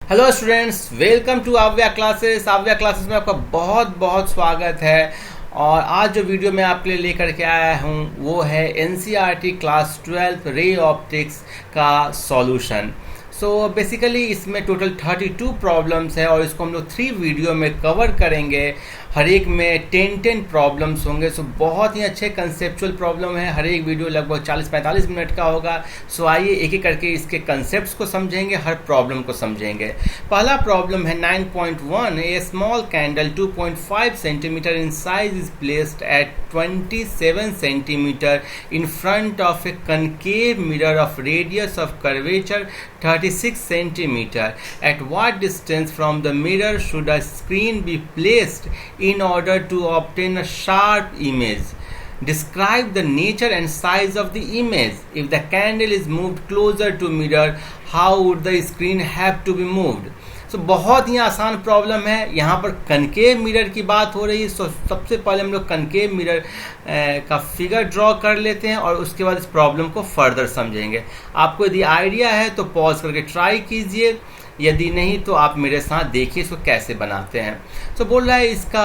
Hello students, welcome to आव्या classes. आव्या classes में आपका बहुत बहुत स्वागत है। और आज जो वीडियो मैं आपके लिए लेकर के आया हूँ वो है एनसीईआरटी क्लास 12 रे ऑप्टिक्स का सॉल्यूशन। सो बेसिकली इसमें टोटल 32 प्रॉब्लम्स है और इसको हम लोग 3 वीडियो में कवर करेंगे। हर एक में 10 प्रॉब्लम्स होंगे। सो बहुत ही अच्छे कंसेप्चुअल प्रॉब्लम है। हर एक वीडियो लगभग 40-45 मिनट का होगा। सो आइए एक एक करके इसके कंसेप्ट्स को समझेंगे, हर प्रॉब्लम को समझेंगे। पहला प्रॉब्लम है 9.1। A small candle 2.5 centimetre in size is placed at 27 centimetre in front of a concave mirror of radius of curvature 36 centimeter. At what distance from the mirror should a screen be placed in order to obtain a sharp image? Describe the nature and size of the image. If the candle is moved closer to mirror, how would the screen have to be moved? तो बहुत ही आसान problem है। यहाँ पर concave mirror की बात हो रही है। सबसे पहले हम लोग कनकेव मिरर का फिगर ड्रॉ कर लेते हैं और उसके बाद इस प्रॉब्लम को फर्दर समझेंगे। आपको यदि आइडिया है तो पॉज करके ट्राई कीजिए, यदि नहीं तो आप मेरे साथ देखिए इसको कैसे बनाते हैं। तो बोल रहा है इसका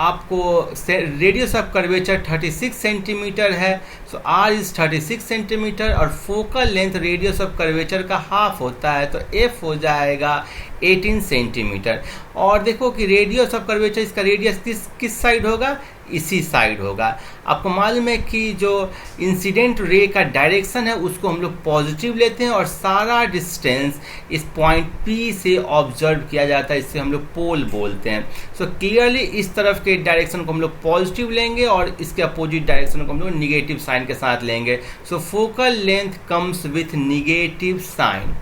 आपको रेडियस ऑफ कर्वेचर 36 सेंटीमीटर है। सो आर इज 36 सेंटीमीटर और focal length radius of curvature का हाफ होता है, तो एफ हो जाएगा 18 सेंटीमीटर। और देखो कि रेडियस ऑफ कर्वेचर, इसका रेडियस किस साइड होगा, इसी साइड होगा। आपको मालूम है कि जो इंसिडेंट रे का डायरेक्शन है उसको हम लोग पॉजिटिव लेते हैं और सारा डिस्टेंस इस पॉइंट पी से ऑब्जर्व किया जाता है, इससे हम लोग पोल बोलते हैं। सो क्लियरली इस तरफ के डायरेक्शन को हम लोग पॉजिटिव लेंगे और इसके अपोजिट डायरेक्शन को हम लोग निगेटिव साइन के साथ लेंगे। So focal length comes with negative sign.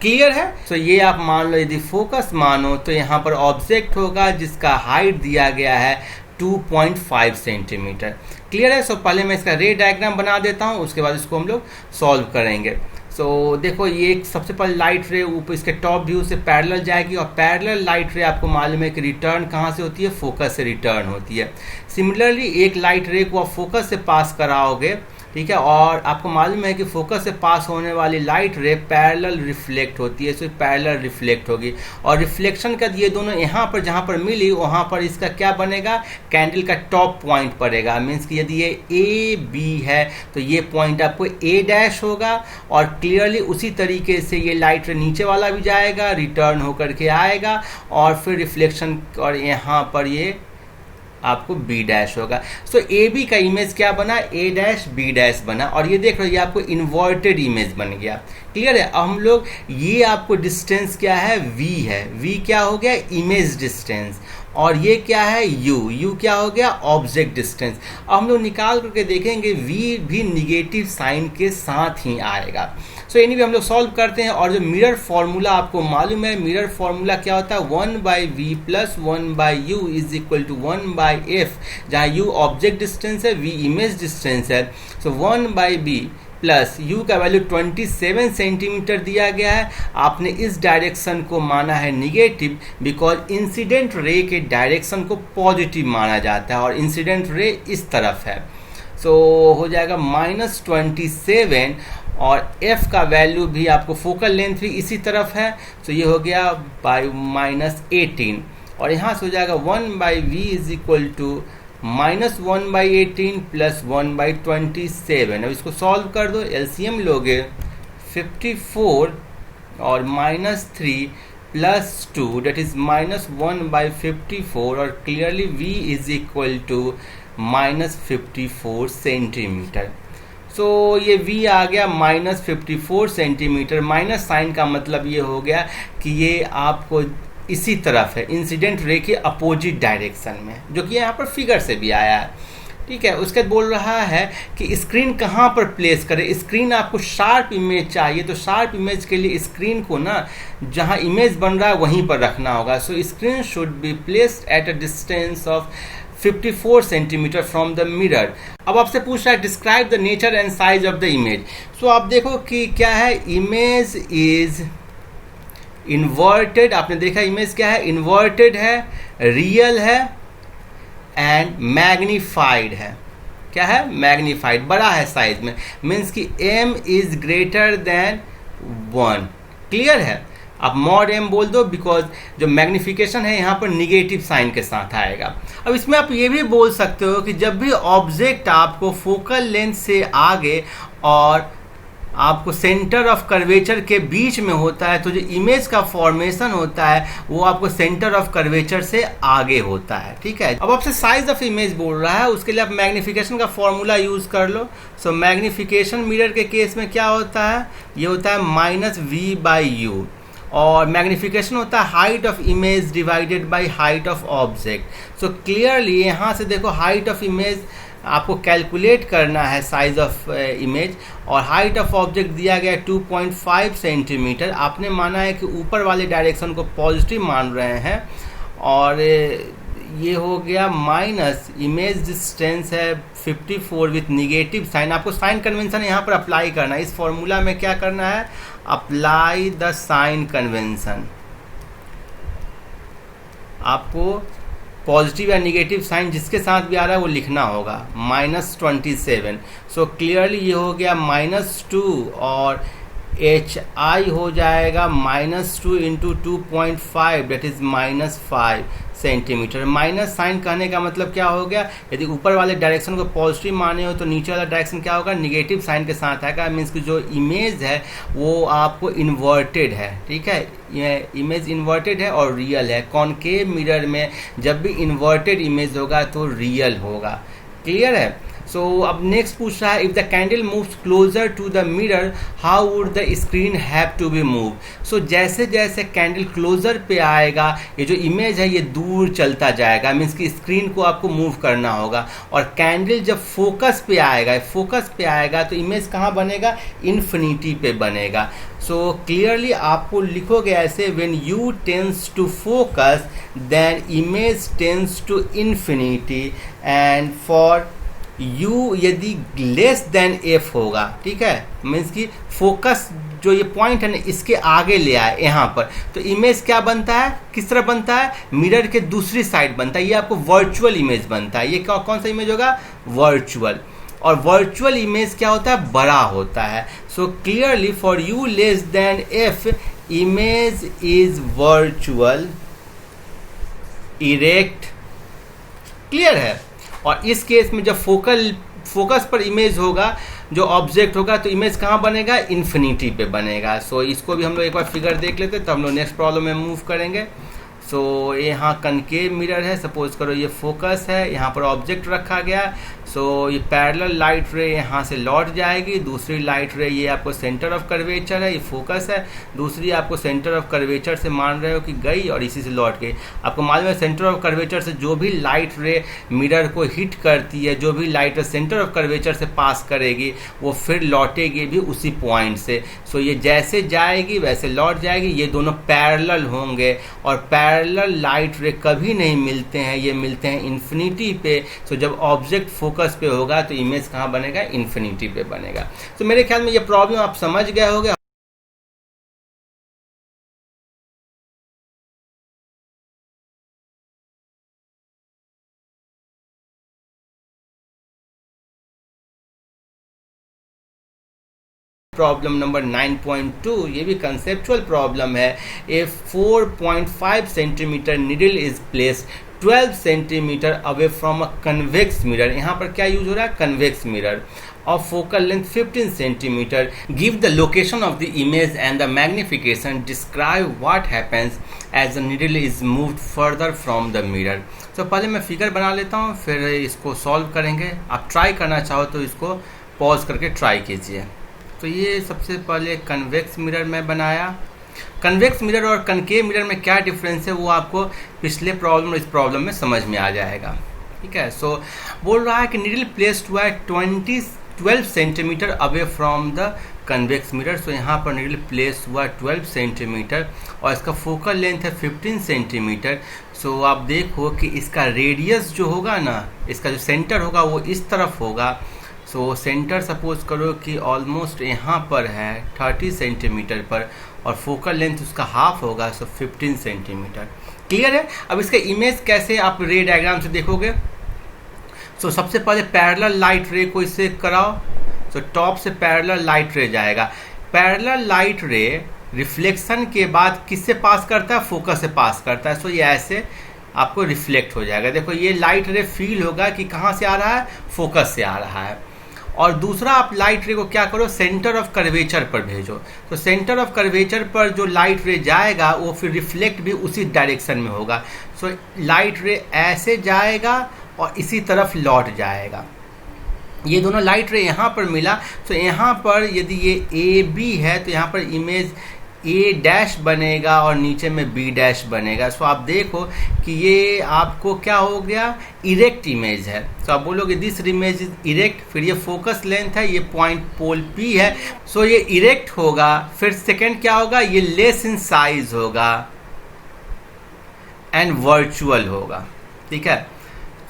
Clear है? तो ये आप मान लो, यदि फोकस मानो तो यहाँ पर ऑब्जेक्ट होगा जिसका हाइट दिया गया है 2.5 सेंटीमीटर। क्लियर है? सो पहले मैं इसका रे डायग्राम बना देता हूँ, उसके बाद इसको हम लोग सॉल्व करेंगे। सो देखो ये एक सबसे पहले लाइट रे ऊपर इसके टॉप व्यू से पैरेलल जाएगी और पैरेलल लाइट रे आपको मालूम है कि रिटर्न कहाँ से होती है, फोकस से रिटर्न होती है। सिमिलरली एक लाइट रे को आप फोकस से पास कराओगे, ठीक है, और आपको मालूम है कि फोकस से पास होने वाली लाइट रे पैरेलल रिफ्लेक्ट होती है, सो पैरेलल रिफ्लेक्ट होगी और रिफ्लेक्शन का ये दोनों यहाँ पर जहाँ पर मिली वहाँ पर इसका क्या बनेगा, कैंडल का टॉप पॉइंट पड़ेगा। मीन्स कि यदि ये ए बी है तो ये पॉइंट आपको ए डैश होगा और क्लियरली उसी तरीके से ये लाइट रे नीचे वाला भी जाएगा, रिटर्न होकर के आएगा और फिर रिफ्लेक्शन और यहाँ पर ये आपको बी डैश होगा। सो ए बी का इमेज क्या बना, ए डैश बी डैश बना और ये देख रहे हो ये आपको इन्वर्टेड इमेज बन गया। क्लियर है? अब हम लोग ये आपको डिस्टेंस क्या है, वी है। वी क्या हो गया, इमेज डिस्टेंस। और ये क्या है, यू। यू क्या हो गया, ऑब्जेक्ट डिस्टेंस। अब हम लोग निकाल करके देखेंगे वी भी निगेटिव साइन के साथ ही आएगा। सो एनीवे हम लोग सॉल्व करते हैं और जो मिरर फॉर्मूला आपको मालूम है, मिरर फॉर्मूला क्या होता है, 1/v + 1/u is equal to 1/f, जहाँ u ऑब्जेक्ट डिस्टेंस है, v इमेज डिस्टेंस है। सो 1/b प्लस यू का वैल्यू 27 सेंटीमीटर दिया गया है। आपने इस डायरेक्शन को माना है निगेटिव बिकॉज इंसिडेंट रे के डायरेक्शन को पॉजिटिव माना जाता है और इंसिडेंट रे इस तरफ है। सो हो जाएगा -27 और f का वैल्यू भी आपको फोकल लेंथ भी इसी तरफ है, तो ये हो गया -18 और यहाँ से हो जाएगा 1/v is equal to -1/18 plus 1/27। अब इसको सॉल्व कर दो, एलसीएम लोगे 54 और -3 प्लस 2 डेट इज -1/54 और clearly v is equal to -54 centimetre. So ये v आ गया -54 सेंटीमीटर। माइनस साइन का मतलब ये हो गया कि ये आपको इसी तरफ है, इंसिडेंट रे के अपोजिट डायरेक्शन में, जो कि यहाँ पर फिगर से भी आया है। ठीक है, उसके बाद बोल रहा है कि स्क्रीन कहाँ पर प्लेस करें। स्क्रीन आपको शार्प इमेज चाहिए, तो शार्प इमेज के लिए स्क्रीन को ना जहाँ इमेज बन रहा है वहीं पर रखना होगा। So screen should be placed at a distance of 54 centimetre from the mirror. अब आपसे पूछ रहा है describe the nature and size of the image. So आप देखो कि क्या है, इमेज इज इन्वर्टेड। आपने देखा इमेज क्या है, इन्वर्टेड है, रियल है एंड मैग्नीफाइड है। क्या है, मैग्नीफाइड, बड़ा है साइज में। मीन्स कि m is greater than 1। Clear है? आप मॉड एम बोल दो, बिकॉज जो मैग्निफिकेशन है यहाँ पर निगेटिव साइन के साथ आएगा। अब इसमें आप ये भी बोल सकते हो कि जब भी ऑब्जेक्ट आपको फोकल लेंथ से आगे और आपको सेंटर ऑफ कर्वेचर के बीच में होता है, तो जो इमेज का फॉर्मेशन होता है वो आपको सेंटर ऑफ कर्वेचर से आगे होता है। ठीक है, अब आपसे साइज ऑफ इमेज बोल रहा है, उसके लिए आप मैग्निफिकेशन का फॉर्मूला यूज कर लो। सो मैग्निफिकेशन मिरर के केस में क्या होता है, ये होता है -v/u, और मैग्निफिकेशन होता है height of image divided by height of object. So clearly यहाँ से देखो हाइट ऑफ इमेज आपको कैलकुलेट करना है, साइज ऑफ इमेज, और हाइट ऑफ ऑब्जेक्ट दिया गया 2.5 सेंटीमीटर। आपने माना है कि ऊपर वाले डायरेक्शन को पॉजिटिव मान रहे हैं, और ये हो गया माइनस इमेज डिस्टेंस है 54 विथ निगेटिव साइन। आपको साइन कन्वेंशन यहाँ पर अप्लाई करना है। इस फॉर्मूला में क्या करना है, अप्लाई द साइन कन्वेंशन। आपको पॉजिटिव या निगेटिव साइन जिसके साथ भी आ रहा है वो लिखना होगा। -27, सो क्लियरली ये हो गया -2, और HI हो जाएगा -2 into 2.5, that is -5 centimetre. Minus sign कहने का मतलब क्या हो गया, यदि ऊपर वाले डायरेक्शन को पॉजिटिव माने हो तो नीचे वाला डायरेक्शन क्या होगा, निगेटिव साइन के साथ आएगा। मीन्स कि जो इमेज है वो आपको इन्वर्टेड है। ठीक है, ये इमेज इन्वर्टेड है और रियल है। कॉनकेव मिरर में जब भी इन्वर्टेड इमेज होगा तो रियल होगा। क्लियर है। सो अब नेक्स्ट पूछ रहा है, if the candle moves closer to the mirror how would the screen have to be move. So जैसे जैसे कैंडल क्लोजर पे आएगा ये जो इमेज है ये दूर चलता जाएगा। मीन्स कि स्क्रीन को आपको मूव करना होगा, और कैंडल जब फोकस पे आएगा तो इमेज कहाँ बनेगा, इन्फिनिटी पे बनेगा। सो क्लियरली आपको लिखोगे ऐसे, when you tends to focus then image tends to infinity, and for u यदि लेस देन f होगा। ठीक है, मीन्स कि फोकस जो ये पॉइंट है ना इसके आगे ले आए यहाँ पर, तो इमेज क्या बनता है, किस तरह बनता है, मिरर के दूसरी साइड बनता है। ये आपको वर्चुअल इमेज बनता है। ये कौन सा इमेज होगा, वर्चुअल। और वर्चुअल इमेज क्या होता है, बड़ा होता है। So clearly for u less than f image is virtual, erect. Clear है। और इस केस में जब फोकस पर इमेज होगा, जो ऑब्जेक्ट होगा, तो इमेज कहाँ बनेगा, इन्फिनिटी पे बनेगा। सो इसको भी हम लोग एक बार फिगर देख लेते हैं, तो हम लोग नेक्स्ट प्रॉब्लम में मूव करेंगे। सो यहाँ कनकेव मिरर है, सपोज करो ये फोकस है, यहाँ पर ऑब्जेक्ट रखा गया। सो ये पैरेलल लाइट रे यहाँ से लौट जाएगी, दूसरी लाइट रे ये आपको सेंटर ऑफ कर्वेचर है, ये फोकस है, दूसरी आपको सेंटर ऑफ कर्वेचर से मान रहे हो कि गई और इसी से लौट गई। आपको मालूम है सेंटर ऑफ कर्वेचर से जो भी लाइट रे मिरर को हिट करती है, जो भी लाइट रे सेंटर ऑफ कर्वेचर से पास करेगी वो फिर लौटेगी भी उसी पॉइंट से। सो ये जैसे जाएगी वैसे लौट जाएगी। ये दोनों पैरेलल होंगे, और पैरेलल लाइट रे कभी नहीं मिलते हैं, ये मिलते हैं इन्फिनिटी पे। सो जब ऑब्जेक्ट फोकस पे होगा तो इमेज कहाँ बनेगा, इन्फिनिटी पे बनेगा। तो मेरे ख्याल में ये प्रॉब्लम आप समझ गए होंगे। प्रॉब्लम नंबर 9.2, ये भी कंसेप्चुअल प्रॉब्लम है। ए 4.5 centimetre needle is placed 12 centimetre away from a convex mirror. यहाँ पर क्या यूज हो रहा है, convex mirror of focal length 15 centimeter. Give the location of the image and the magnification. Describe what happens as the needle is moved further from the mirror. So पहले मैं figure बना लेता हूँ, फिर इसको सॉल्व करेंगे। आप ट्राई करना चाहो तो इसको पॉज करके ट्राई कीजिए। तो ये सबसे पहले कन्वेक्स मिरर मैं बनाया। कन्वेक्स मिरर और कनकेव मिरर में क्या डिफरेंस है वो आपको पिछले प्रॉब्लम और इस प्रॉब्लम में समझ में आ जाएगा। ठीक है। सो बोल रहा है कि नीडल प्लेस्ड हुआ है 12 centimetre away from the convex mirror. So यहाँ पर नीडल प्लेस हुआ 12 सेंटीमीटर और इसका फोकल लेंथ है 15 सेंटीमीटर। सो आप देखो कि इसका रेडियस जो होगा ना, इसका जो सेंटर होगा वो इस तरफ होगा। सो सेंटर सपोज करो कि ऑलमोस्ट यहाँ पर है 30 सेंटीमीटर पर, और फोकल लेंथ उसका हाफ होगा, सो 15 सेंटीमीटर। क्लियर है। अब इसका इमेज कैसे आप रे डायग्राम से देखोगे। सो सबसे पहले पैरेलल लाइट रे को इससे कराओ। सो टॉप से पैरेलल लाइट रे जाएगा। पैरेलल लाइट रे रिफ्लेक्शन के बाद किससे पास करता है, फोकस से पास करता है। सो ये ऐसे आपको रिफ्लेक्ट हो जाएगा। देखो ये लाइट रे फील होगा कि कहाँ से आ रहा है, फोकस से आ रहा है। और दूसरा आप लाइट रे को क्या करो, सेंटर ऑफ कर्वेचर पर भेजो। तो सेंटर ऑफ कर्वेचर पर जो लाइट रे जाएगा वो फिर रिफ्लेक्ट भी उसी डायरेक्शन में होगा। सो लाइट रे ऐसे जाएगा और इसी तरफ लौट जाएगा। ये दोनों लाइट रे यहाँ पर मिला, तो यहाँ पर यदि ये ए बी है तो यहाँ पर इमेज ए डैश बनेगा और नीचे में बी डैश बनेगा। सो आप देखो कि ये आपको क्या हो गया, इरेक्ट इमेज है। तो आप बोलोगे दिस इमेज इज इरेक्ट, फिर ये फोकस लेंथ है, ये पॉइंट पोल पी है। सो ये इरेक्ट होगा। फिर सेकंड क्या होगा, ये लेस इन साइज होगा एंड वर्चुअल होगा। ठीक है,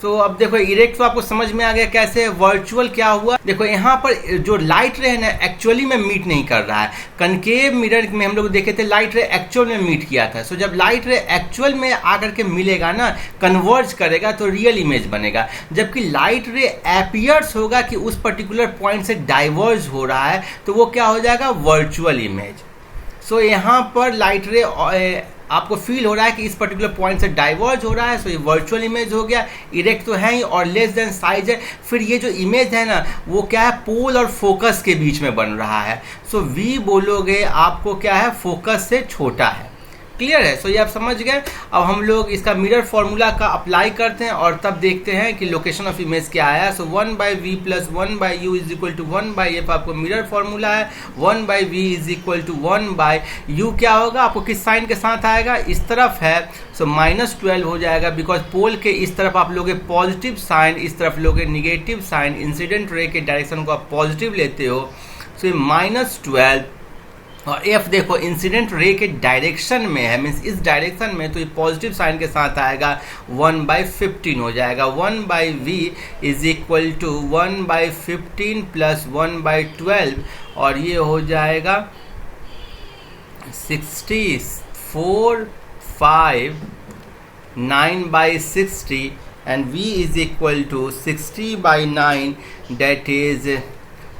तो अब देखो इरेक्ट तो आपको समझ में आ गया कैसे। वर्चुअल क्या हुआ, देखो यहाँ पर जो लाइट रे है ना एक्चुअली में मीट नहीं कर रहा है। कनकेव मिरर में हम लोग देखे थे लाइट रे एक्चुअल में मीट किया था। सो जब लाइट रे एक्चुअल में आकर के मिलेगा ना, कन्वर्ज करेगा तो रियल इमेज बनेगा। जबकि लाइट रे अपीयर्स होगा कि उस पर्टिकुलर पॉइंट से डाइवर्ज हो रहा है, तो वो क्या हो जाएगा, वर्चुअल इमेज। सो यहाँ पर लाइट रे आपको फील हो रहा है कि इस पर्टिकुलर पॉइंट से डाइवर्ज हो रहा है। सो ये वर्चुअल इमेज हो गया। इरेक्ट तो है ही और लेस देन साइज है। फिर ये जो इमेज है ना वो क्या है, पोल और फोकस के बीच में बन रहा है। सो वी बोलोगे आपको क्या है, फोकस से छोटा है। क्लियर है। सो ये आप समझ गए। अब हम लोग इसका मिरर फॉर्मूला का अप्लाई करते हैं और तब देखते हैं कि लोकेशन ऑफ इमेज क्या आया। सो 1/v + 1/u = 1/f आपको मिरर फॉर्मूला है। 1/v = 1/u क्या होगा, आपको किस साइन के साथ आएगा, इस तरफ है। सो -12 हो जाएगा, बिकॉज पोल के इस तरफ आप लोगे पॉजिटिव साइन, इस तरफ लोगे निगेटिव साइन। इंसिडेंट रे के डायरेक्शन को आप पॉजिटिव लेते हो। सो -12 और एफ देखो इंसिडेंट रे के डायरेक्शन में है, मीन्स इस डायरेक्शन में, तो ये पॉजिटिव साइन के साथ आएगा। 1/15 हो जाएगा। 1/v = 1/15 + 1/12 और ये हो जाएगा 64, 5, 9/60 and v = 60/9 that is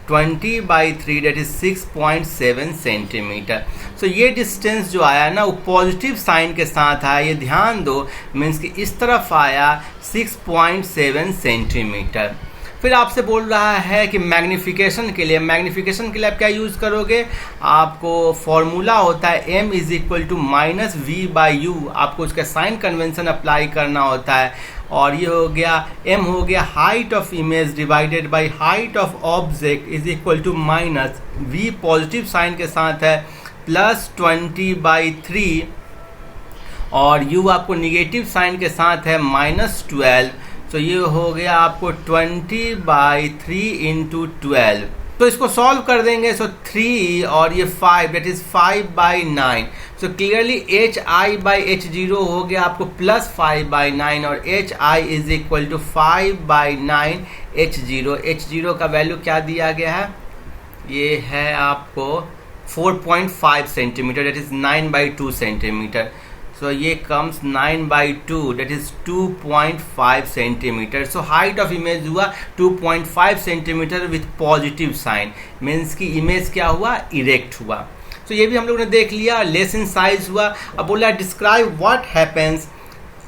20/3 that is 6.7 centimetre. So ये डिस्टेंस जो आया ना वो पॉजिटिव साइन के साथ आया, ये ध्यान दो, मीन्स कि इस तरफ आया 6.7 सेंटीमीटर। फिर आपसे बोल रहा है कि मैग्नीफिकेशन के लिए आप क्या यूज़ करोगे, आपको फॉर्मूला होता है m = -v/u, आपको उसका साइन कन्वेंशन अप्लाई करना होता है। और ये हो गया m हो गया height of image divided by height of object -v positive sign के साथ है +20/3 और u आपको निगेटिव साइन के साथ है -12। तो ये हो गया आपको 20/3 × 12। तो इसको सॉल्व कर देंगे। सो 3 और ये 5 that is 5/9। So clearly hi/h0 हो गया आपको +5/9 और hi = 5/9 h0। h0 का वैल्यू क्या दिया गया है, ये है आपको 4.5 centimetre that is 9/2 centimetre. So ये comes 9/2 that is 2.5 centimetre. So height of image हुआ 2.5 centimetre with positive sign, means की इमेज क्या हुआ, इरेक्ट हुआ। तो ये भी हम लोग ने देख लिया। लेस इन साइज हुआ। अब बोला describe what happens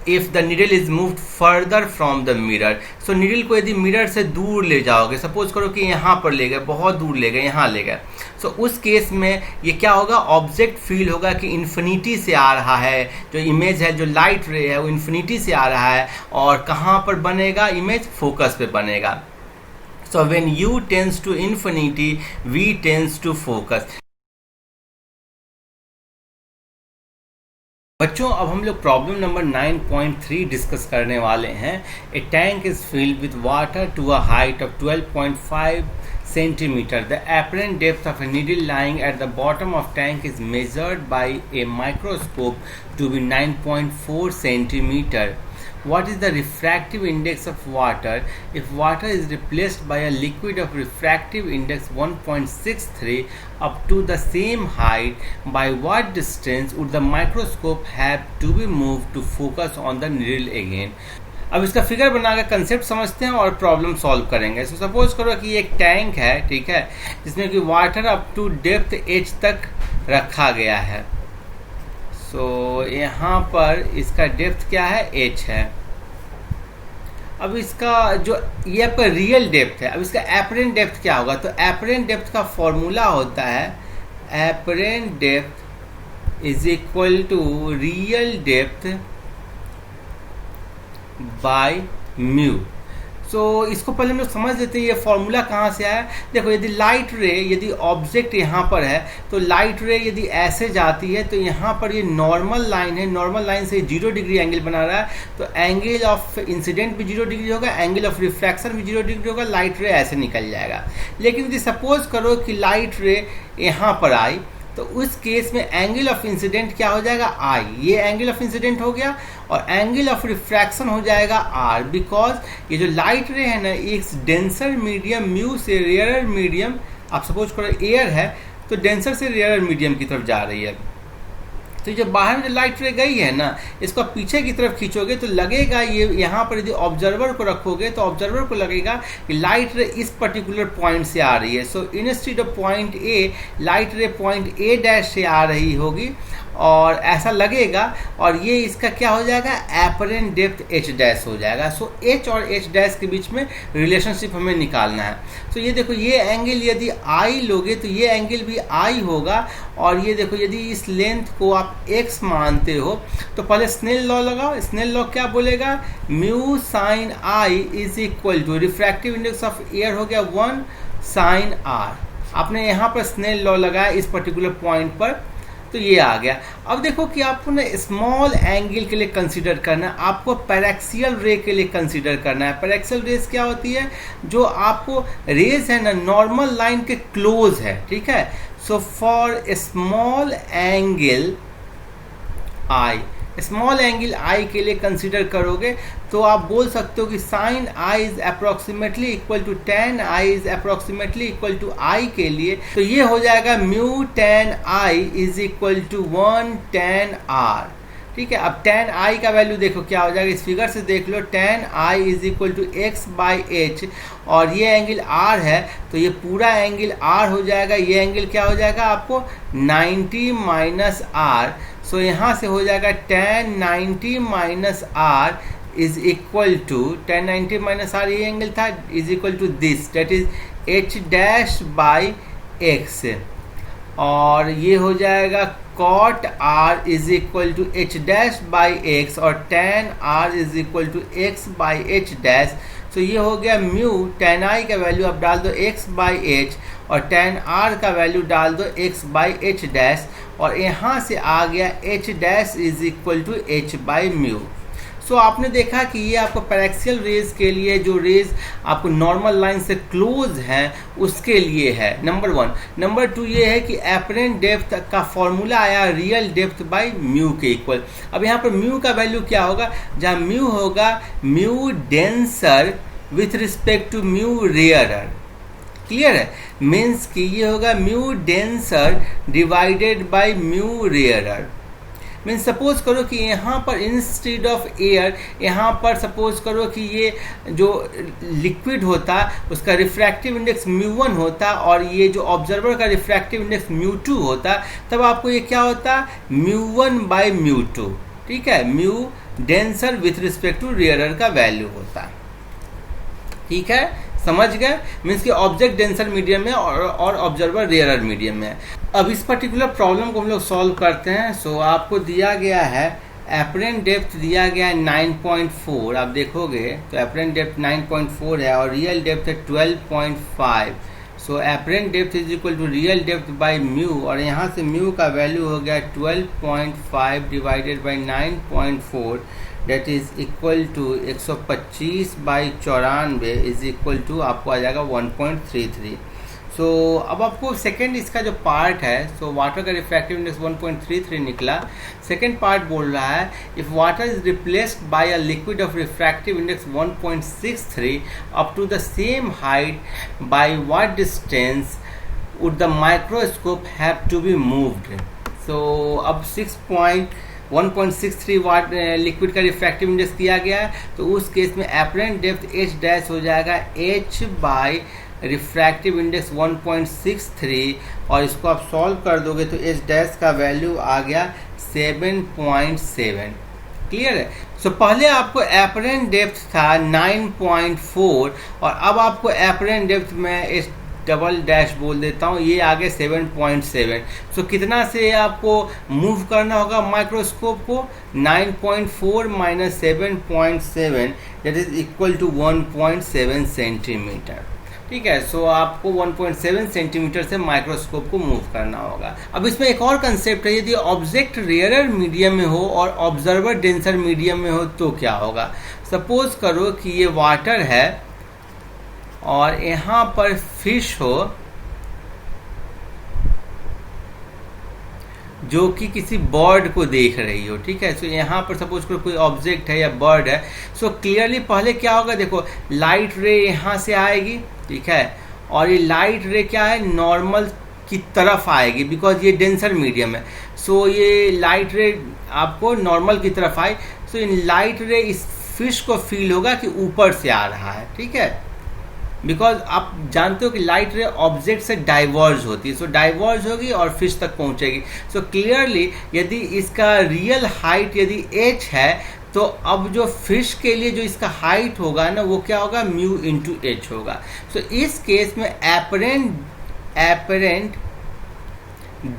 if the needle is moved further from the mirror. So needle को यदि मिरर से दूर ले जाओगे, सपोज करो कि यहाँ पर ले गए, बहुत दूर ले गए, यहाँ ले गए, सो उस केस में ये क्या होगा, ऑब्जेक्ट फील होगा कि इन्फिनिटी से आ रहा है। जो इमेज है, जो लाइट रे है वो इन्फिनिटी से आ रहा है और कहाँ पर बनेगा इमेज, फोकस पे बनेगा। So when u tends to infinity v tends to focus. बच्चों अब हम लोग प्रॉब्लम नंबर 9.3 डिस्कस करने वाले हैं। A tank is filled with water to a height of 12.5 centimeter. The apparent depth of a needle lying at the bottom of tank is measured by a microscope to be 9.4 centimeter. What is the refractive index of water if water is replaced by a liquid of refractive index 1.63 up to the same height? By what distance would the microscope have to be moved to focus on the needle again? अब इसका figure बनाकर concept समझते हैं और problem solve करेंगे। So suppose करो कि एक टैंक है, ठीक है, जिसमें कि water up to depth h तक रखा गया है। सो यहाँ पर इसका डेप्थ क्या है, h है। अब इसका जो ये आपका रियल डेप्थ है, अब इसका एपरेंट डेप्थ क्या होगा, तो एपरेंट डेप्थ का फॉर्मूला होता है apparent depth is equal to real depth by mu. So इसको पहले हम लोग समझ लेते हैं ये फॉर्मूला कहाँ से आया। देखो यदि लाइट रे, यदि ऑब्जेक्ट यहाँ पर है तो लाइट रे यदि ऐसे जाती है तो यहाँ पर ये नॉर्मल लाइन है, नॉर्मल लाइन से 0 डिग्री एंगल बना रहा है, तो एंगल ऑफ इंसिडेंट भी 0 डिग्री होगा, एंगल ऑफ रिफ्रैक्शन भी 0 डिग्री होगा, लाइट रे ऐसे निकल जाएगा। लेकिन यदि सपोज करो कि लाइट रे यहाँ पर आई तो उस केस में एंगल ऑफ इंसिडेंट क्या हो जाएगा, आई, ये एंगल ऑफ इंसिडेंट हो गया, और एंगल ऑफ रिफ्रैक्शन हो जाएगा आर, बिकॉज ये जो लाइट रे है ना एक डेंसर मीडियम म्यू से रेयरर मीडियम, आप सपोज करो एयर है तो डेंसर से रेयरर मीडियम की तरफ जा रही है। तो जो बाहर में जो लाइट रे गई है ना, इसको पीछे की तरफ खींचोगे तो लगेगा ये यहाँ पर यदि ऑब्जर्वर को रखोगे तो ऑब्जर्वर को लगेगा कि लाइट रे इस पर्टिकुलर पॉइंट से आ रही है। So instead of point A, light रे पॉइंट ए डैश से आ रही होगी और ऐसा लगेगा, और ये इसका क्या हो जाएगा, एपरेंट डेप्थ एच डैश हो जाएगा। सो एच और एच डैश के बीच में रिलेशनशिप हमें निकालना है। तो ये देखो ये एंगल यदि आई लोगे तो ये एंगल भी आई होगा, और ये देखो यदि इस लेंथ को आप x मानते हो तो पहले स्नेल लॉ लगाओ। स्नेल लॉ क्या बोलेगा, mu sine i is equal to refractive index of air हो गया 1 साइन आर। आपने यहाँ पर स्नेल लॉ लगाया इस पर्टिकुलर पॉइंट पर, तो ये आ गया। अब देखो कि आपको ना स्मॉल एंगल के लिए कंसीडर करना है, आपको पैरेक्सियल रे के लिए कंसीडर करना है। पैरेक्सियल रेज क्या होती है, जो आपको रेज है ना नॉर्मल लाइन के क्लोज है, ठीक है। So for small angle i, small angle i के लिए कंसीडर करोगे तो आप बोल सकते हो कि sine i is approximately equal to tan i is approximately equal to i के लिए, तो ये हो जाएगा mu tan i is equal to 1 tan r, ठीक है। अब टेन आई का वैल्यू देखो क्या हो जाएगा, इस फिगर से देख लो, tan i is equal to x by h, और ये एंगल आर है तो ये पूरा एंगल आर हो जाएगा। ये एंगल क्या हो जाएगा आपको 90 माइनस आर। सो यहाँ से हो जाएगा tan 90 minus r is equal to, tan 90 minus r ये एंगल था, is equal to this, that is h dash by x, और ये हो जाएगा cot r is equal to h dash by x, और tan r is equal to x by h dash. तो ये हो गया म्यू, टेन आई का वैल्यू आप डाल दो एक्स बाई एच, और टेन आर का वैल्यू डाल दो एक्स बाई एच डैश, और यहाँ से आ गया h dash is equal to h by mu. So आपने देखा कि ये आपको पैरेक्सियल रेज के लिए, जो रेज आपको नॉर्मल लाइन से क्लोज हैं उसके लिए है, नंबर 1। नंबर 2 ये है कि एपरेंट डेप्थ का फॉर्मूला आया रियल डेप्थ बाय म्यू के इक्वल। अब यहाँ पर म्यू का वैल्यू क्या होगा, जहाँ म्यू होगा mu denser with respect to mu rarer, clear है, मीन्स कि ये होगा mu denser divided by mu rarer. Means suppose करो कि यहाँ पर इंस्टेड ऑफ एयर, यहाँ पर सपोज करो कि ये जो लिक्विड होता उसका रिफ्रैक्टिव इंडेक्स म्यू1 होता, और ये जो ऑब्जर्वर का रिफ्रैक्टिव इंडेक्स म्यू2 होता, तब आपको ये क्या होता, म्यू1 बाई म्यू2, ठीक है, mu denser with respect to rarer का वैल्यू होता, ठीक है, समझ गए। मीन्स कि ऑब्जेक्ट डेंसर मीडियम में और ऑब्जर्वर रेयरर मीडियम में। अब इस पर्टिकुलर प्रॉब्लम को हम लोग सॉल्व करते हैं। सो आपको दिया गया है एपरेंट डेप्थ दिया गया है 9.4, आप देखोगे तो एपरेंट डेप्थ 9.4 है और रियल डेप्थ है 12.5। So apparent depth is equal to real depth by mu, और यहाँ से म्यू का वैल्यू हो गया 12.5 divided by 9.4, that is equal to 125 by 94 is equal to आपको आ जाएगा 1.33। सो अब आपको सेकेंड इसका जो पार्ट है, सो वाटर का रिफ्रैक्टिव इंडेक्स 1.33 निकला। सेकेंड पार्ट बोल रहा है if water is replaced by a liquid of refractive index 1.63 up to the same height by what distance would the microscope have to be moved. So अब 1.63 वाट liquid का refractive index दिया गया है, तो उस केस में एपरेंट डेप्थ एच डैश हो जाएगा एच बाई रिफ्रैक्टिव इंडेक्स 1.63 और इसको आप सॉल्व कर दोगे तो एच डैश का वैल्यू आ गया 7.7। क्लियर है। सो पहले आपको एपरेंट डेप्थ था 9.4 और अब आपको एपरेंट डेप्थ में एच डबल डैश बोल देता हूँ, ये आगे 7.7। सो कितना से आपको मूव करना होगा माइक्रोस्कोप को, 9.4 minus 7.7 that is equal to 1.7 centimetre. ठीक है। सो आपको 1.7 सेंटीमीटर से माइक्रोस्कोप को मूव करना होगा। अब इसमें एक और कंसेप्ट है, यदि ऑब्जेक्ट रेयरर मीडियम में हो और ऑब्जर्वर डेंसर मीडियम में हो तो क्या होगा। सपोज करो कि ये वाटर है और यहाँ पर फिश हो जो कि किसी बर्ड को देख रही हो। ठीक है। सो यहाँ पर सपोज करो कोई ऑब्जेक्ट है या बर्ड है। सो क्लियरली पहले क्या होगा, देखो लाइट रे यहाँ से आएगी। ठीक है। और ये लाइट रे क्या है, नॉर्मल की तरफ आएगी बिकॉज ये डेंसर मीडियम है। सो ये लाइट रे आपको नॉर्मल की तरफ आए। सो इन लाइट रे इस फिश को फील होगा कि ऊपर से आ रहा है। ठीक है। बिकॉज आप जानते हो कि लाइट रे ऑब्जेक्ट से डाइवर्ज होती है। सो डाइवर्ज होगी और फिश तक पहुंचेगी। सो क्लियरली यदि इसका रियल हाइट यदि h है तो अब जो फिश के लिए जो इसका हाइट होगा ना वो क्या होगा, म्यू इंटू एच होगा। सो इस केस में एपरेंट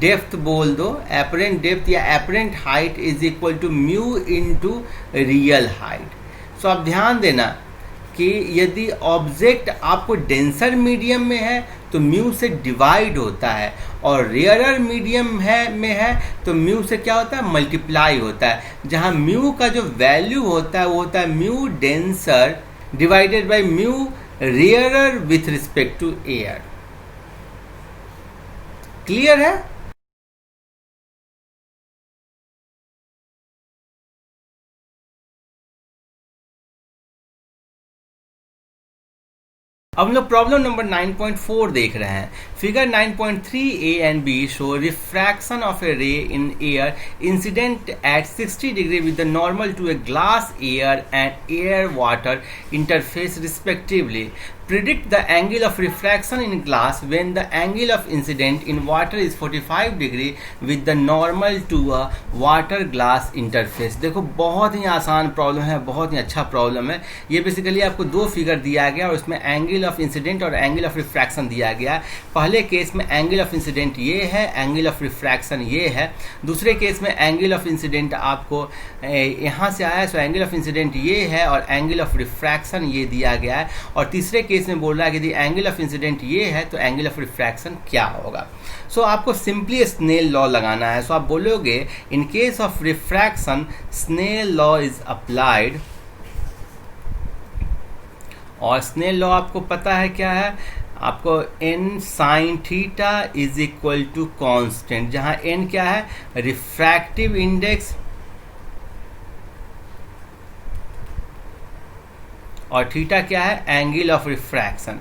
डेप्थ बोल दो, एपरेंट डेप्थ या apparent height is equal to mu into real height. So आप ध्यान देना कि यदि ऑब्जेक्ट आपको डेंसर मीडियम में है तो म्यू से डिवाइड होता है और रेयरर मीडियम में है तो म्यू से क्या होता है, मल्टीप्लाई होता है। जहां म्यू का जो वैल्यू होता है वो होता है mu denser divided by mu rarer with respect to air. Clear है। अब हम लोग प्रॉब्लम नंबर 9.4 देख रहे हैं। Figure 9.3 A and B show refraction of a ray in air incident at 60 degree with the normal to a glass air and air water interface respectively. Predict the angle of refraction in glass when the angle of incident in water is 45 degree with the normal to a water glass interface। देखो बहुत ही आसान problem है, बहुत ही अच्छा problem है। ये basically आपको दो फिगर दिया गया और उसमें एंगल ऑफ इंसिडेंट और एंगल ऑफ रिफ्रैक्शन दिया गया है। पहले केस में एंगल ऑफ इंसिडेंट ये है, एंगल ऑफ रिफ्रैक्शन ये है। दूसरे केस में एंगल ऑफ इंसिडेंट आपको यहाँ से आया, सो एंगल ऑफ इंसिडेंट ये है और एंगल ऑफ रिफ्रैक्शन ये दिया गया है। और तीसरे केस में बोल रहा है कि यदि एंगल ऑफ इंसिडेंट ये है तो एंगल ऑफ रिफ्रैक्शन क्या होगा। सो आपको सिंपली स्नेल लॉ लगाना है। सो आप बोलोगे in case of refraction Snell law is applied, और स्नेल लॉ आपको पता है क्या है, आपको n sine theta is equal to constant, जहां n क्या है, रिफ्रैक्टिव इंडेक्स और थीटा क्या है, एंगल ऑफ रिफ्रैक्शन।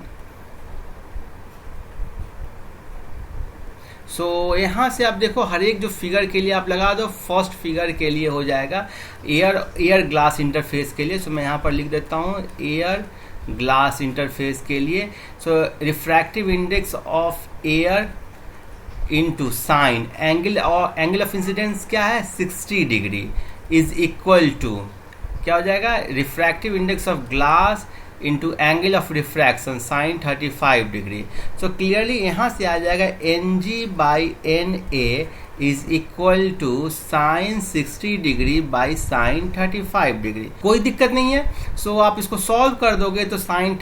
सो यहाँ से आप देखो हर एक जो फिगर के लिए आप लगा दो, फर्स्ट फिगर के लिए हो जाएगा एयर ग्लास इंटरफेस के लिए। सो मैं यहाँ पर लिख देता हूँ एयर ग्लास इंटरफेस के लिए। So refractive index of air into sine angle, और एंगल ऑफ इंसिडेंस क्या है 60 डिग्री इज इक्वल टू क्या हो जाएगा, refractive index of glass into angle of refraction sine 35 degree. So clearly यहाँ से आ जाएगा Ng by Na is equal to sine 60 degree by sine 35 degree. कोई दिक्कत नहीं है। सो आप इसको सॉल्व कर दोगे तो साइन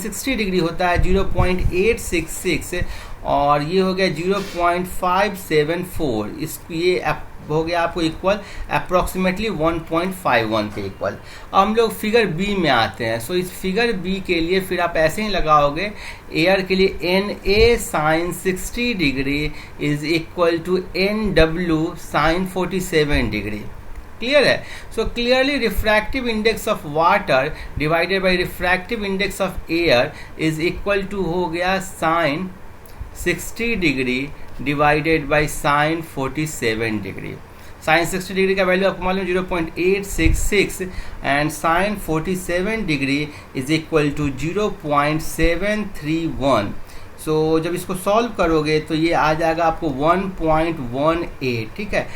60 डिग्री होता है 0.866 और ये हो गया 0.574। इस ये हो गया आपको इक्वल अप्रॉक्सीमेटली 1.51 के इक्वल। अब हम लोग फिगर बी में आते हैं। सो इस फिगर बी के लिए फिर आप ऐसे ही लगाओगे, एयर के लिए Na sine 60 degree is equal to Nw sine 47 degree. Clear है। So clearly refractive index of water divided by refractive index of air is equal to हो गया sine 60 degree divided by sine 47 degree. Sine 60 degree का value आपको मालूम 0.866 and sine 47 degree is equal to 0.731। So जब इसको solve करोगे तो ये आ जाएगा आपको 1.18, ठीक है।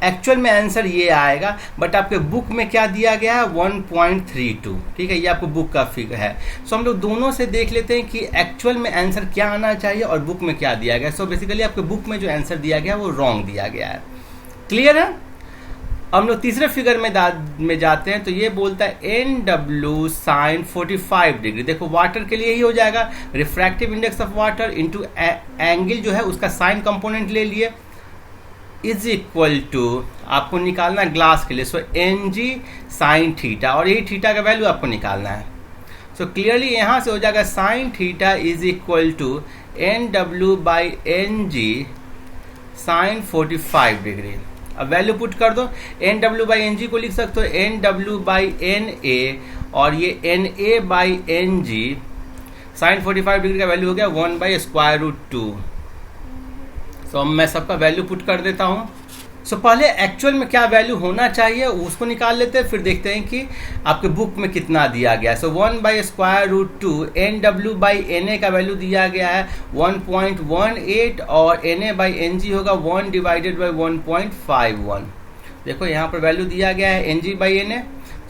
एक्चुअल में आंसर ये आएगा, बट आपके बुक में क्या दिया गया है 1.32, ठीक है। ये आपको बुक का फिगर है। सो हम लोग दोनों से देख लेते हैं कि एक्चुअल में आंसर क्या आना चाहिए और बुक में क्या दिया गया है। सो बेसिकली आपके बुक में जो आंसर दिया गया है वो रॉन्ग दिया गया है। क्लियर है। हम लोग तीसरे फिगर में जाते हैं तो ये बोलता है NW साइन 45 डिग्री। देखो वाटर के लिए यही हो जाएगा, refractive index of water into angle जो है उसका साइन कंपोनेंट ले लिए, इज इक्वल टू आपको निकालना है ग्लास के लिए। सो NG साइन थीटा, और यही थीटा का वैल्यू आपको निकालना है। सो क्लियरली यहाँ से हो जाएगा sine theta is equal to NW by NG sine 45 degree. अब वैल्यू पुट कर दो, NW बाई NG को लिख सकते हो NW बाई NA, और ये NA by NG sine 45 degree का वैल्यू हो गया 1/√2। तो मैं सबका वैल्यू पुट कर देता हूँ। सो पहले एक्चुअल में क्या वैल्यू होना चाहिए उसको निकाल लेते हैं, फिर देखते हैं कि आपके बुक में कितना दिया गया है। सो 1/√2 NW बाई NA का वैल्यू दिया गया है 1.18, और NA बाई NG होगा 1/1.51। देखो यहाँ पर वैल्यू दिया गया है NG बाई NA।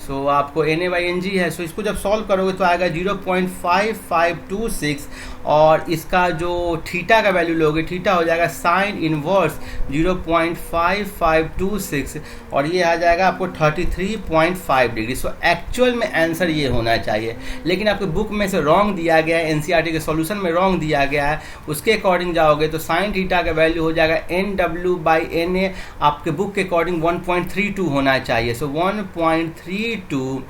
सो आपको NA बाई NG है। सो इसको जब सॉल्व करोगे तो आएगा 0.5526, और इसका जो थीटा का वैल्यू लोगे, थीटा हो जाएगा साइन इनवर्स 0.5526, और ये आ जाएगा आपको 33.5 डिग्री। सो एक्चुअल में आंसर ये होना चाहिए, लेकिन आपके बुक में से रॉन्ग दिया गया है, NCERT के सॉल्यूशन में रॉन्ग दिया गया है। उसके अकॉर्डिंग जाओगे तो साइन थीटा का वैल्यू हो जाएगा NW बाई NA, आपके बुक के अकॉर्डिंग 1.32 होना चाहिए। सो 1.32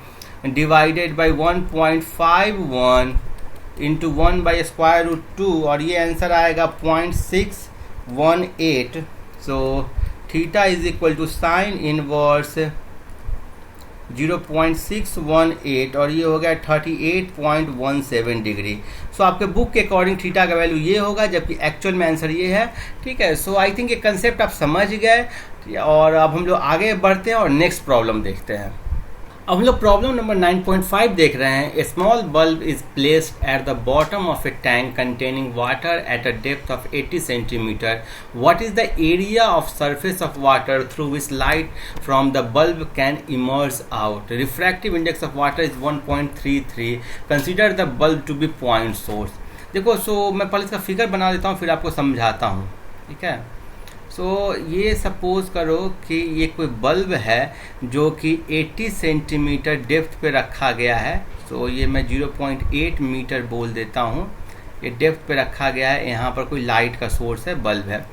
डिवाइडेड बाई 1.51 इंटू 1/√2, और ये आंसर आएगा 0.618। So theta is equal to sine inverse 0.618, और ये हो गया 38.17 डिग्री। सो आपके बुक के अकॉर्डिंग थीटा का वैल्यू ये होगा, जबकि एक्चुअल में आंसर ये है, ठीक है। सो आई थिंक ये कंसेप्ट आप समझ गए, और अब हम लोग आगे बढ़ते हैं और नेक्स्ट प्रॉब्लम देखते हैं। अब हम लोग प्रॉब्लम नंबर 9.5 देख रहे हैं। A small bulb is placed at the bottom of a tank containing water at a depth of 80 centimetre. What is the area of surface of water through which light from the bulb can emerge out. Refractive index of water is 1.33। Consider the bulb to be point source. देखो, so मैं पहले इसका figure बना देता हूँ, फिर आपको समझाता हूँ, ठीक है। सो ये सपोज करो कि ये कोई बल्ब है जो कि 80 सेंटीमीटर डेप्थ पे रखा गया है। सो ये मैं 0.8 मीटर बोल देता हूँ, ये डेप्थ पे रखा गया है। यहाँ पर कोई लाइट का सोर्स है, बल्ब है।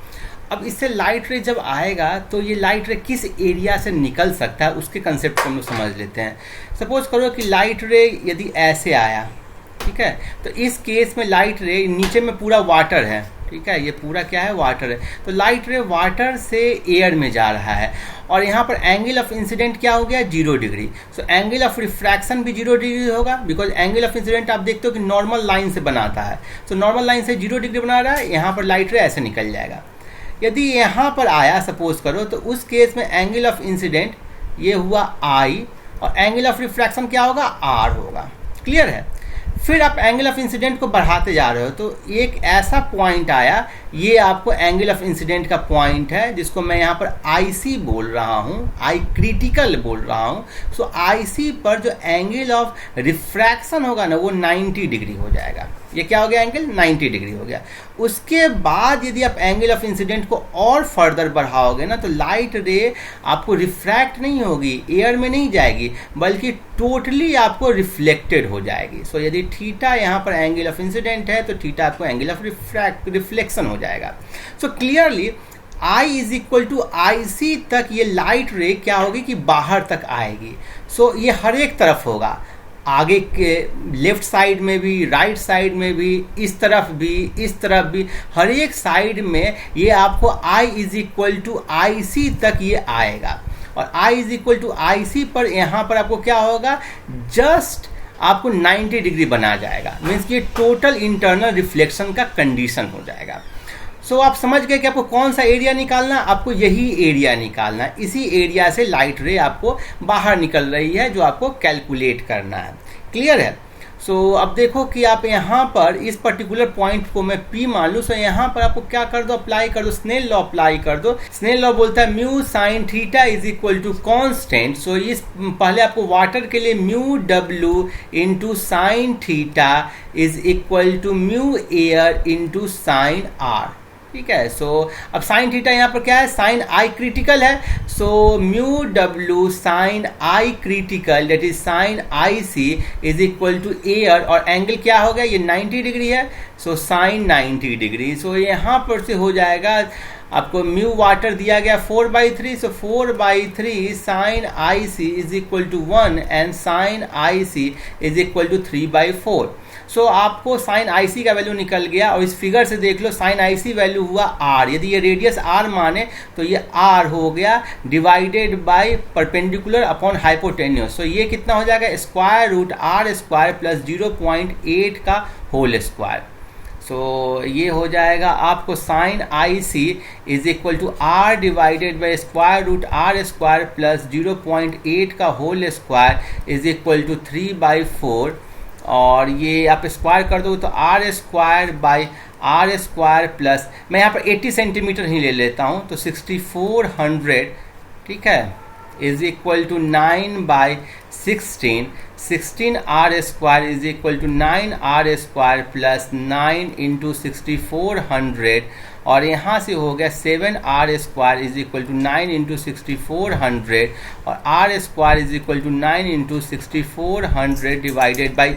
अब इससे लाइट रे जब आएगा तो ये लाइट रे किस एरिया से निकल सकता है, उसके कंसेप्ट को हम लोग समझ लेते हैं। सपोज करो कि लाइट रे यदि ऐसे आया, ठीक है, तो इस केस में लाइट रे नीचे में पूरा वाटर है, ठीक है, ये पूरा क्या है, वाटर है। तो लाइट रे वाटर से एयर में जा रहा है, और यहाँ पर एंगल ऑफ इंसिडेंट क्या हो गया, 0 degree. So angle of refraction भी 0 डिग्री होगा, बिकॉज एंगल ऑफ इंसिडेंट आप देखते हो कि नॉर्मल लाइन से बनाता है। सो नॉर्मल लाइन से 0 डिग्री बना रहा है, यहाँ पर लाइट रे ऐसे निकल जाएगा। यदि यहाँ पर आया सपोज करो, तो उस केस में एंगल ऑफ इंसिडेंट ये हुआ I, और एंगल ऑफ रिफ्रैक्शन क्या होगा, R होगा। क्लियर है। फिर आप एंगल ऑफ इंसिडेंट को बढ़ाते जा रहे हो, तो एक ऐसा पॉइंट आया, ये आपको एंगल ऑफ इंसिडेंट का पॉइंट है, जिसको मैं यहाँ पर IC बोल रहा हूँ, I क्रिटिकल बोल रहा हूँ। सो IC पर जो एंगल ऑफ रिफ्रैक्शन होगा ना, वो 90 डिग्री हो जाएगा। ये क्या हो गया, एंगल 90 डिग्री हो गया। उसके बाद यदि आप एंगल ऑफ इंसिडेंट को और फर्दर बढ़ाओगे ना, तो लाइट रे आपको रिफ्रैक्ट नहीं होगी, एयर में नहीं जाएगी, बल्कि टोटली आपको रिफ्लेक्टेड हो जाएगी। सो यदि थीटा यहाँ पर एंगल ऑफ इंसिडेंट है, तो थीटा आपको एंगल ऑफ रिफ्लेक्शन हो जाएगा। So clearly I is equal to IC तक ये लाइट रे क्या होगी कि बाहर तक आएगी। सो ये हर एक तरफ होगा, आगे के लेफ्ट साइड में भी, राइट साइड में भी, इस तरफ भी, इस तरफ भी, हर एक साइड में ये आपको I is equal to IC तक ये आएगा। और I is equal to IC पर यहाँ पर आपको क्या होगा, जस्ट आपको 90 डिग्री बना जाएगा। मीन्स कि टोटल इंटरनल रिफ्लेक्शन का कंडीशन हो जाएगा। सो आप समझ गए कि आपको कौन सा एरिया निकालना, आपको यही एरिया निकालना है। इसी एरिया से लाइट रे आपको बाहर निकल रही है जो आपको कैलकुलेट करना है। क्लियर है? सो अब देखो कि आप यहाँ पर इस पर्टिकुलर पॉइंट को मैं P मान लूँ, सो यहाँ पर आपको क्या कर दो, अप्लाई कर दो, स्नेल लॉ अप्लाई कर दो। स्नेल लॉ बोलता है mu sine theta is equal to constant. So इस पहले आपको वाटर के लिए mu W into sine theta is equal to mu air into sine R। ठीक है? सो अब साइन थीटा यहाँ पर क्या है, साइन आई क्रिटिकल है। So mu W sine i critical that is sine i c is equal to air, और angle क्या हो गया, ये 90 डिग्री है। So sine 90 degree. सो यहाँ पर से हो जाएगा, आपको म्यू वाटर दिया गया 4/3। So 4/3 sine i c is equal to 1 and sine i c is equal to 3/4। So आपको साइन आई सी का वैल्यू निकल गया, और इस फिगर से देख लो साइन आई सी वैल्यू हुआ R। यदि ये रेडियस R माने तो ये R हो गया divided by perpendicular upon hypotenuse. So ये कितना हो जाएगा, square root R square plus 0.8 का होल स्क्वायर। सो ये हो जाएगा आपको sine i c is equal to R divided by square root R square plus 0.8 का whole square is equal to 3/4। और ये आप स्क्वायर कर दो तो R square by R square plus, मैं यहाँ पर 80 सेंटीमीटर ही ले लेता हूँ, तो 6400, ठीक है, is equal to 9/16। 16R square is equal to 9R square plus 9 into 6400, और यहाँ से हो गया 7R square is equal to 9 into 6400, और R square is equal to 9 into 6400 divided by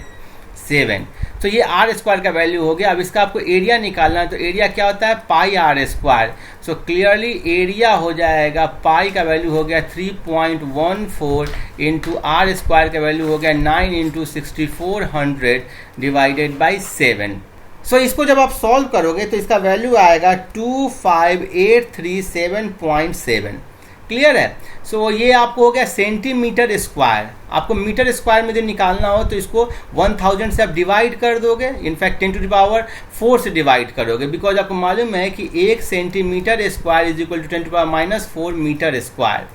7। तो ये R स्क्वायर का वैल्यू हो गया। अब इसका आपको एरिया निकालना है, तो एरिया क्या होता है, पाई R square. So clearly area हो जाएगा, पाई का वैल्यू हो गया 3.14 इंटू R स्क्वायर का वैल्यू हो गया 9 इंटू 6400 डिवाइडेड बाई 7। सो इसको जब आप सॉल्व करोगे तो इसका वैल्यू आएगा 25837.7। क्लियर है? सो ये आपको हो गया सेंटीमीटर स्क्वायर। आपको मीटर स्क्वायर में यदि निकालना हो तो इसको 1000 से आप डिवाइड कर दोगे, इनफैक्ट 10⁴ से डिवाइड करोगे, बिकॉज आपको मालूम है कि 1 centimetre square is equal to 10⁻⁴ metre square.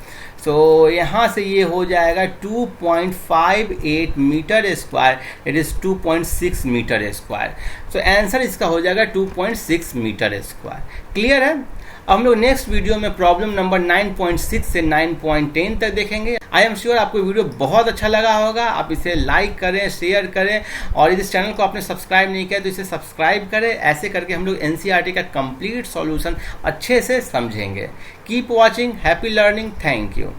So यहाँ से ये हो जाएगा 2.58 metre square, it is 2.6 metre square. So answer इसका हो जाएगा 2.6 मीटर स्क्वायर। क्लियर है? हम लोग नेक्स्ट वीडियो में प्रॉब्लम नंबर 9.6 से 9.10 तक देखेंगे। आई एम श्योर आपको वीडियो बहुत अच्छा लगा होगा। आप इसे लाइक करें, शेयर करें, और इस चैनल को आपने सब्सक्राइब नहीं किया तो इसे सब्सक्राइब करें। ऐसे करके हम लोग NCERT का कंप्लीट सॉल्यूशन अच्छे से समझेंगे। Keep watching, happy learning, thank you.